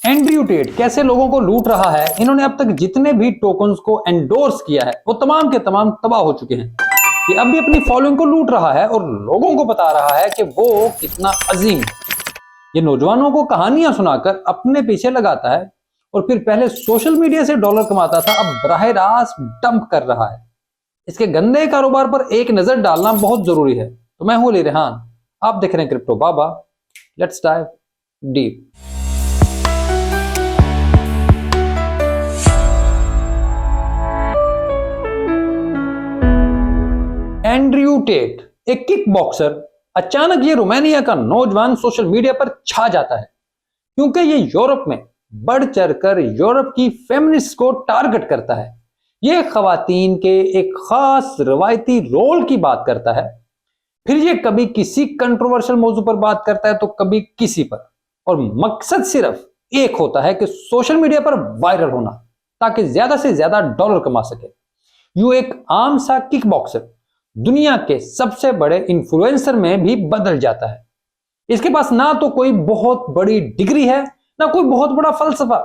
Andrew Tate कैसे लोगों को लूट रहा है। इन्होंने अब तक जितने भी टोकन्स को एंडोर्स किया है वो तमाम के तमाम तबाह हो चुके हैं। ये अब भी अपनी फॉलोइंग को लूट रहा है और लोगों को बता रहा है कि वो कितना अजीम है। ये नौजवानों को कहानियां सुनाकर अपने पीछे लगाता है और फिर पहले सोशल मीडिया से डॉलर कमाता था, अब बराह रास्त डंप कर रहा है। इसके गंदे कारोबार पर एक नजर डालना बहुत जरूरी है। तो मैं हूं अली रेहान, आप देख रहे हैं crypto Baba. Let's dive deep. Andrew Tate, एक किक बॉक्सर, अचानक ये रोमानिया का नौजवान सोशल मीडिया पर छा जाता है क्योंकि ये यूरोप में बढ़ चढ़कर यूरोप की फेमिनिस्ट को टारगेट करता है। ये खवातीन के एक खास रवायती रोल की बात करता है। फिर ये कभी किसी कंट्रोवर्शियल मौजू पर बात करता है तो कभी किसी पर, और मकसद सिर्फ एक होता है कि सोशल मीडिया पर वायरल होना ताकि ज्यादा से ज्यादा डॉलर कमा सके। यूं एक आम सा किक बॉक्सर दुनिया के सबसे बड़े इन्फ्लुएंसर में भी बदल जाता है। इसके पास ना तो कोई बहुत बड़ी डिग्री है ना कोई बहुत बड़ा फलसफा,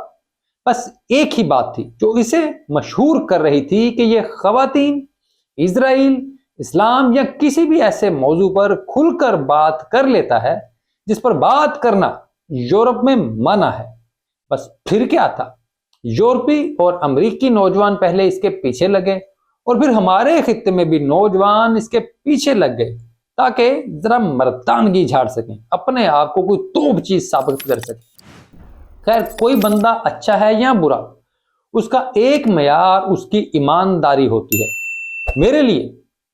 बस एक ही बात थी जो इसे मशहूर कर रही थी कि यह खवातीन, इजराइल, इस्लाम या किसी भी ऐसे मौजू पर खुलकर बात कर लेता है जिस पर बात करना यूरोप में मना है। बस फिर क्या था, यूरोपी और अमेरिकी नौजवान पहले इसके पीछे लगे और फिर हमारे खित्ते में भी नौजवान इसके पीछे लग गए ताकि जरा मर्दानगी झाड़ सकें, अपने आप को कोई तोप चीज साबित कर सके। खैर, कोई बंदा अच्छा है या बुरा, उसका एक मयार उसकी ईमानदारी होती है। मेरे लिए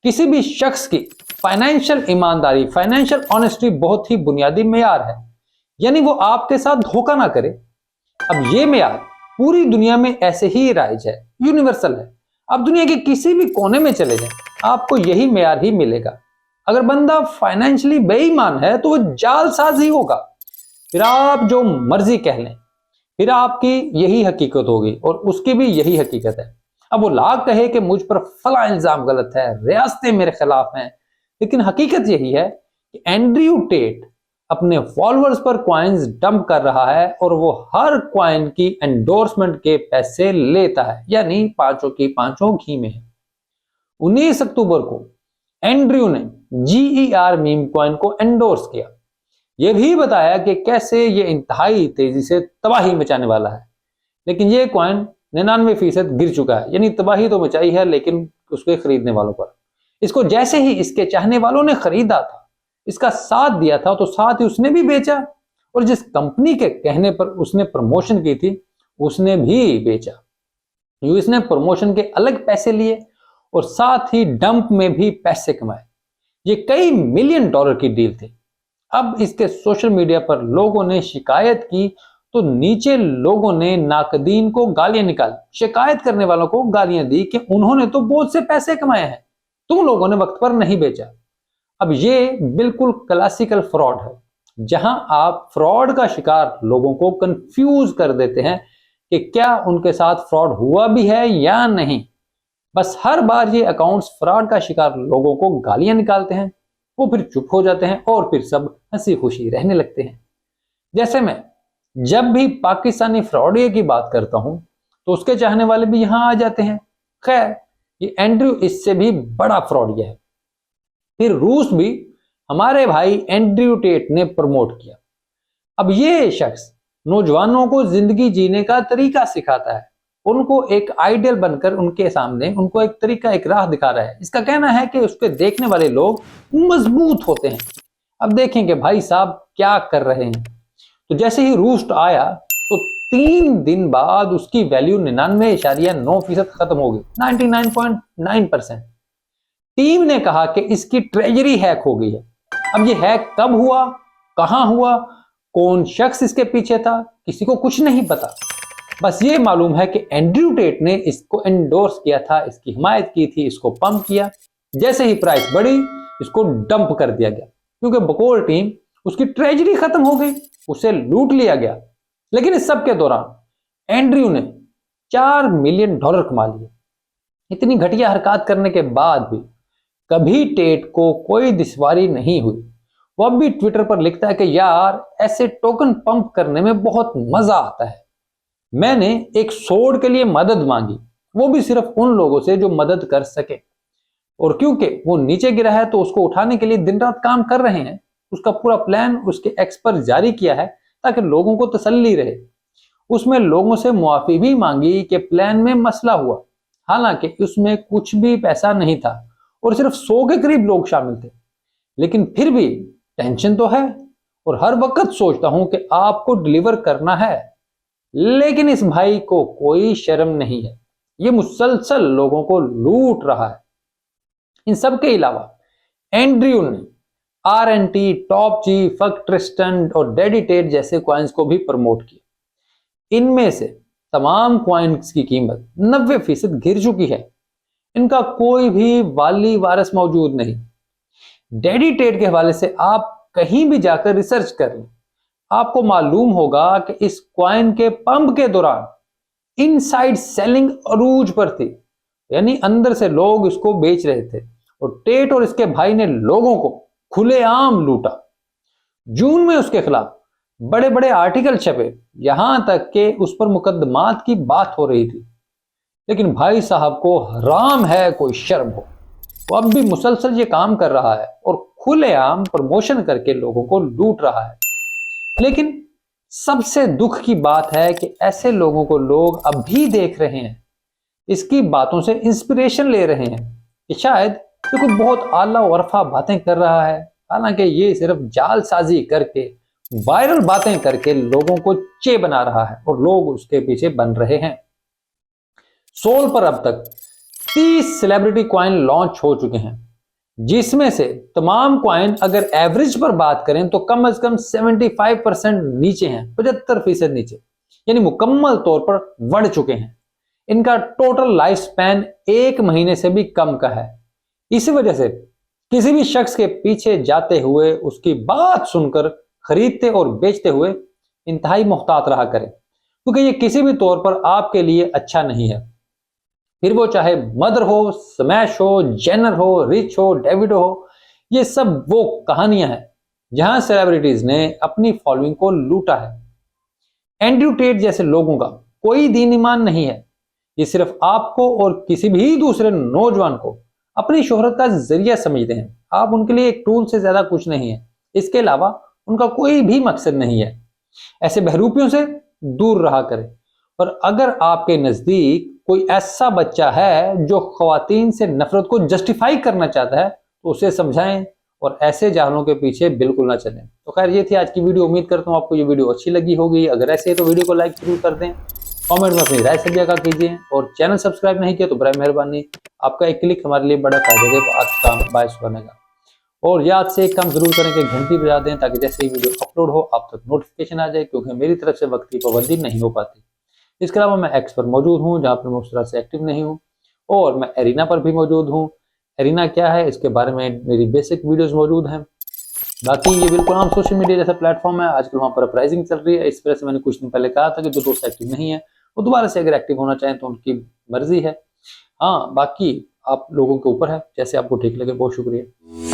किसी भी शख्स की फाइनेंशियल ईमानदारी, फाइनेंशियल ऑनेस्टी बहुत ही बुनियादी मयार है, यानी वो आपके साथ धोखा ना करे। अब ये मयार पूरी दुनिया में ऐसे ही राइज है, यूनिवर्सल है। आप दुनिया के किसी भी कोने में चले जाएं, आपको यही मयार ही मिलेगा। अगर बंदा फाइनेंशियली बेईमान है तो वो जालसाज ही होगा। फिर आप जो मर्जी कह लें, फिर आपकी यही हकीकत होगी और उसकी भी यही हकीकत है। अब वो लाख कहे कि मुझ पर फला इल्जाम गलत है, रियासतें मेरे खिलाफ हैं, लेकिन हकीकत यही है कि एंड्रयू टेट अपने फॉलोअर्स पर कॉइन्स डंप कर रहा है और वो हर कॉइन की एंडोर्समेंट के पैसे लेता है, यानी पांचों की पांचों घी में है। 19 अक्टूबर को एंड्रयू ने GER मीम कॉइन को एंडोर्स किया। यह भी बताया कि कैसे ये इंतहाई तेजी से तबाही मचाने वाला है। लेकिन ये कॉइन 99% गिर चुका है, यानी तबाही तो मचाई है लेकिन उसके खरीदने वालों पर। इसको जैसे ही इसके चाहने वालों ने खरीदा था, इसका साथ दिया था, तो साथ ही उसने भी बेचा, और जिस कंपनी के कहने पर उसने प्रमोशन की थी उसने भी बेचा। इसने प्रमोशन के अलग पैसे लिए और साथ ही डंप में भी पैसे कमाए। ये कई मिलियन डॉलर की डील थी। अब इसके सोशल मीडिया पर लोगों ने शिकायत की तो नीचे लोगों ने नाकदीन को गालियां निकाली, शिकायत करने वालों को गालियां दी कि उन्होंने तो बहुत से पैसे कमाए हैं, तुम लोगों ने वक्त पर नहीं बेचा। अब ये बिल्कुल क्लासिकल फ्रॉड है, जहां आप फ्रॉड का शिकार लोगों को कंफ्यूज कर देते हैं कि क्या उनके साथ फ्रॉड हुआ भी है या नहीं। बस हर बार ये अकाउंट्स फ्रॉड का शिकार लोगों को गालियां निकालते हैं, वो फिर चुप हो जाते हैं और फिर सब हंसी खुशी रहने लगते हैं। जैसे मैं जब भी पाकिस्तानी फ्रॉडिये की बात करता हूं तो उसके चाहने वाले भी यहां आ जाते हैं। खैर, ये एंड्रयू इससे भी बड़ा फ्रॉडिया है। फिर रूस भी हमारे भाई एंड्रयू टेट ने प्रमोट किया। अब ये शख्स नौजवानों को जिंदगी जीने का तरीका सिखाता है, उनको एक आइडियल बनकर उनके सामने उनको एक तरीका, एक राह दिखा रहा है। इसका कहना है कि उसके देखने वाले लोग मजबूत होते हैं। अब देखें कि भाई साहब क्या कर रहे हैं। तो जैसे ही रूस्ट आया तो 3 दिन बाद उसकी वैल्यू 99.9% खत्म हो गई, 99.9%। टीम ने कहा कि इसकी ट्रेजरी हैक हो गई है। अब ये हैक कब हुआ, कहां हुआ, कौन शख्स इसके पीछे था, किसी को कुछ नहीं पता। बस ये मालूम है कि एंड्रयू टेट ने इसको एंडोर्स किया था, इसकी हिमायत की थी, इसको पंप किया। जैसे ही प्राइस बढ़ी इसको डंप कर दिया गया क्योंकि बकौल टीम उसकी ट्रेजरी खत्म हो गई, उसे लूट लिया गया। लेकिन इस सब के दौरान एंड्रयू ने $4 मिलियन कमा लिए। इतनी घटिया हरकत करने के बाद भी कभी टेट को कोई दुश्वारी नहीं हुई। वो अब भी ट्विटर पर लिखता है कि यार ऐसे टोकन पंप करने में बहुत मजा आता है। मैंने एक सोड के लिए मदद मांगी, वो भी सिर्फ उन लोगों से जो मदद कर सके, और क्योंकि वो नीचे गिरा है तो उसको उठाने के लिए दिन रात काम कर रहे हैं। उसका पूरा प्लान उसके एक्स पर जारी किया है ताकि लोगों को तसल्ली रहे। उसमें लोगों से मुआफी भी मांगी कि प्लान में मसला हुआ, हालांकि उसमें कुछ भी पैसा नहीं था और सिर्फ 100 के करीब लोग शामिल थे। लेकिन फिर भी टेंशन तो है और हर वक्त सोचता हूं कि आपको डिलीवर करना है, लेकिन इस भाई को कोई शर्म नहीं है। ये मुसलसल लोगों को लूट रहा है। इन सब के अलावा एंड्रयू ने RNT, टॉप जी, फक ट्रिस्टन और डेडिटेट जैसे कॉइन्स को भी प्रमोट किया। इनमें से तमाम कॉइन्स की कीमत 90% गिर चुकी है। इनका कोई भी वाली वारिस मौजूद नहीं। डेडिटेट के हवाले से आप कहीं भी जाकर रिसर्च कर लें, आपको मालूम होगा कि इस कॉइन के पंप के दौरान इनसाइड सेलिंग अरूज पर थी, यानी अंदर से लोग इसको बेच रहे थे और टेट और इसके भाई ने लोगों को खुलेआम लूटा। जून में उसके खिलाफ बड़े बड़े आर्टिकल छपे, यहां तक कि उस पर मुकदमात की बात हो रही थी। लेकिन भाई साहब को हराम है कोई शर्म हो, वो अब भी मुसलसल ये काम कर रहा है और खुलेआम प्रमोशन करके लोगों को लूट रहा है। लेकिन सबसे दुख की बात है कि ऐसे लोगों को लोग अब भी देख रहे हैं, इसकी बातों से इंस्पिरेशन ले रहे हैं कि शायद ये कोई बहुत आला वरफा बातें कर रहा है, हालांकि ये सिर्फ जालसाजी करके, वायरल बातें करके लोगों को चे बना रहा है और लोग उसके पीछे बन रहे हैं। सोल पर अब तक 30 सेलिब्रिटी कॉइन लॉन्च हो चुके हैं, जिसमें से तमाम कॉइन अगर एवरेज पर बात करें तो कम से कम 75% नीचे हैं, 75% नीचे, यानी मुकम्मल तौर पर बढ़ चुके हैं। इनका टोटल लाइफ स्पैन 1 महीने से भी कम का है। इसी वजह से किसी भी शख्स के पीछे जाते हुए उसकी बात सुनकर खरीदते और बेचते हुए इंतहाई मुहतात रहा करें, क्योंकि ये किसी भी तौर पर आपके लिए अच्छा नहीं है। फिर वो चाहे मदर हो, स्मैश हो, जेनर हो, रिच हो, डेविड हो, ये सब वो कहानियां हैं जहां सेलिब्रिटीज ने अपनी फॉलोइंग को लूटा है। एंड्रयू टेट जैसे लोगों का कोई दीन ईमान नहीं है। ये सिर्फ आपको और किसी भी दूसरे नौजवान को अपनी शोहरत का जरिया समझते हैं। आप उनके लिए एक टूल से ज्यादा कुछ नहीं है। इसके अलावा उनका कोई भी मकसद नहीं है। ऐसे बहरूपियों से दूर रहा करें। और अगर आपके नजदीक कोई ऐसा बच्चा है जो ख्वातीन से नफरत को जस्टिफाई करना चाहता है तो उसे समझाएं और ऐसे जाहलों के पीछे बिल्कुल ना चलें। तो खैर ये थी आज की वीडियो। उम्मीद करता हूँ आपको ये वीडियो अच्छी लगी होगी। अगर ऐसे है तो वीडियो को लाइक जरूर कर दें, कमेंट में अपनी राय से भी आगाह कीजिए और चैनल सब्सक्राइब नहीं किया तो बराए मेहरबानी आपका एक क्लिक हमारे लिए बड़ा फायदे का बायस बनेगा। और याद से एक काम जरूर करें कि घंटी बजा दें ताकि जैसे ही वीडियो अपलोड हो आप तक नोटिफिकेशन आ जाए, क्योंकि मेरी तरफ से वक्त की पाबंदी नहीं हो पाती। इसके अलावा मैं एक्स पर मौजूद हूँ जहाँ पर मैं उस तरह से एक्टिव नहीं हूँ, और मैं एरिना पर भी मौजूद हूँ। एरिना क्या है इसके बारे में मेरी बेसिक वीडियोस मौजूद हैं। बाकी ये बिल्कुल आम सोशल मीडिया जैसा प्लेटफॉर्म है। आजकल वहाँ पर अपराइजिंग चल रही है, इस वजह से मैंने कुछ दिन पहले कहा था कि जो दोस्त एक्टिव नहीं है वो दोबारा से अगर एक्टिव होना चाहें तो उनकी मर्जी है। हाँ, बाकी आप लोगों के ऊपर है, जैसे आपको ठीक लगे। बहुत शुक्रिया।